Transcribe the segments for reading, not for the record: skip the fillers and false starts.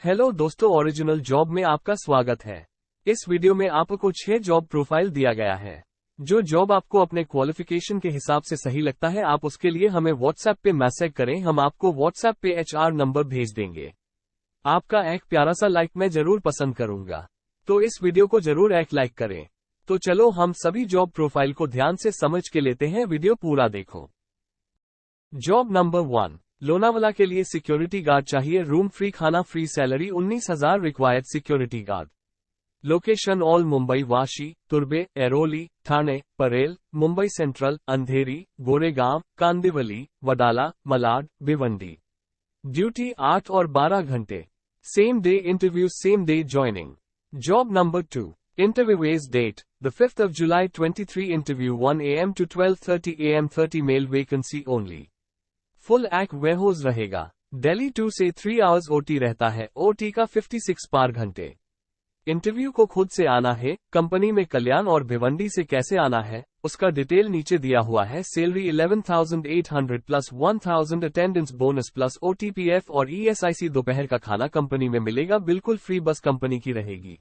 Hello दोस्तों, original job में आपका स्वागत है। इस वीडियो में आपको 6 जॉब प्रोफाइल दिया गया है। जो जॉब आपको अपने क्वालिफिकेशन के हिसाब से सही लगता है, आप उसके लिए हमें व्हाट्सएप पे मैसेज करें। हम आपको व्हाट्सएप पे HR नंबर भेज देंगे। आपका एक प्यारा सा लाइक मैं जरूर पसंद करूंगा, तो इस वीडियो को जरूर एक लाइक करें। तो चलो हम सभी जॉब प्रोफाइल को ध्यान से समझ के लेते हैं, वीडियो पूरा देखो। जॉब नंबर 1, लोनावला के लिए सिक्योरिटी गार्ड चाहिए। रूम फ्री, खाना free, salary 19,000 required security guard. Location all Mumbai, Vashi, तुर्बे, एरोली, ठाणे, परेल, मुंबई सेंट्रल, अंधेरी, गोरेगांव, कांदिवली, वडाला, मलाड, भिवंडी। ड्यूटी 8 और 12 घंटे। Same day interview, same day joining. Job number 2, interview is date the 5th of July 23, interview 1 AM to 12:30 AM, 30 male, vacancy only। Full एक warehouse रहेगा। दिल्ली 2 से 3 hours OT रहता है। OT का 56 पर घंटे। इंटरव्यू को खुद से आना है। कंपनी में कल्याण और भिवंडी से कैसे आना है उसका डिटेल नीचे दिया हुआ है। Salary 11,800 plus 1,000 attendance bonus plus OTPF और ESIC। दोपहर का खाना कंपनी में मिलेगा, बिल्कुल फ्री, बस कंपनी की रहेगी।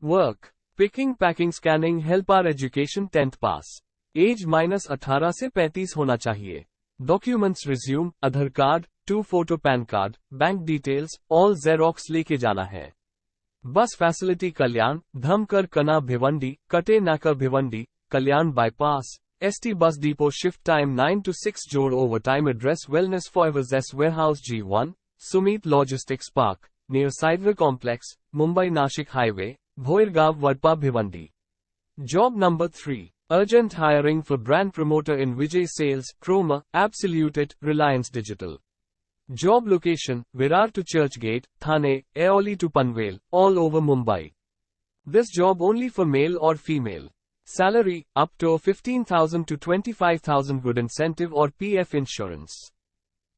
Work picking, packing, scanning, helper, education 10th pass. Age -18 से 35 होना चाहिए। Documents, resume, Aadhaar card, 2 photo, PAN card, bank details, all xerox लेके जाना है। बस फैसिलिटी कल्याण, धमकर, कना, भिवंडी, कटे नाकर, Bhiwandi, Kalyan bypass. ST bus depot. Shift time 9 to 6 जोड़ overtime. Address wellness forevers एस warehouse G1, Sumeet logistics park, near sideway complex, Mumbai Nashik highway, Bhoirgaon, Vadpa, Bhiwandi. Job number 3, urgent hiring for brand promoter in Vijay Sales, Croma, Absolute, Reliance Digital। Job location, Virar to Churchgate, Thane, Airoli to Panvel, all over Mumbai। This job only for male or female। Salary, up to 15,000 to 25,000, good incentive or PF insurance।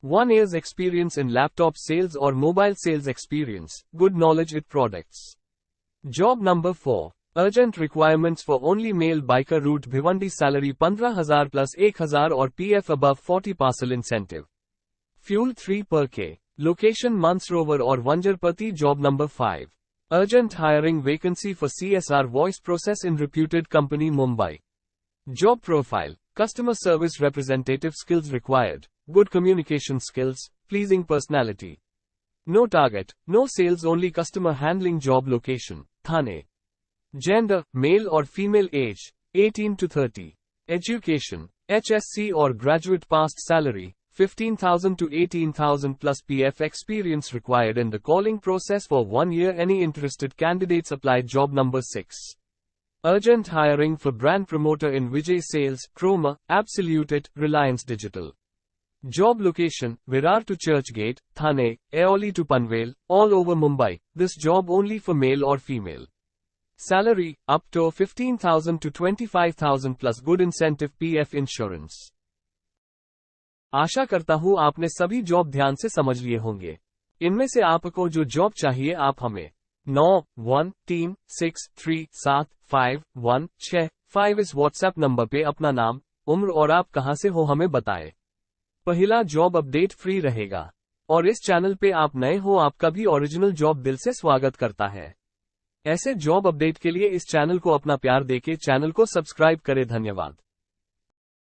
1 year's experience in laptop sales or mobile sales experience, good knowledge with products। Job number 4, urgent requirements for only male, biker route, Bhiwandi, salary 15,000 plus 1,000 or PF above 40, parcel incentive। Fuel 3 per K। Location Mansrover or Vanjarpati। Job number 5, urgent hiring, vacancy for CSR Voice Process in Reputed Company Mumbai। Job profile, customer service representative, skills required, good communication skills, pleasing personality। No target, no sales, only customer handling। Job location, Thane। Gender, male or female, age 18 to 30। Education, HSC or graduate passed। Salary 15,000 to 18,000 plus PF experience required in the calling process for 1 year। Any interested candidates apply। Job number 6, urgent hiring for brand promoter in Vijay Sales, Croma, Absolute, Reliance Digital। Job location, Virar to Churchgate, Thane, Airoli to Panvel, all over Mumbai। This job only for male or female। Salary, up to 15,000 to 25,000 plus good incentive, PF insurance। आशा करता हूँ आपने सभी job ध्यान से समझ लिए होंगे। इनमें से आपको जो जॉब चाहिए आप हमें 9136375165 इस व्हाट्सएप नंबर पे अपना नाम, उम्र और आप कहां से हो हमें बताएं। पहला जॉब अपडेट फ्री रहेगा और इस चैनल पे आप नए हो, आपका भी ओरिजिनल जॉब दिल से स्वागत करता है। ऐसे जॉब अपडेट के लिए इस चैनल को अपना प्यार देके चैनल को सब्सक्राइब करें। धन्यवाद।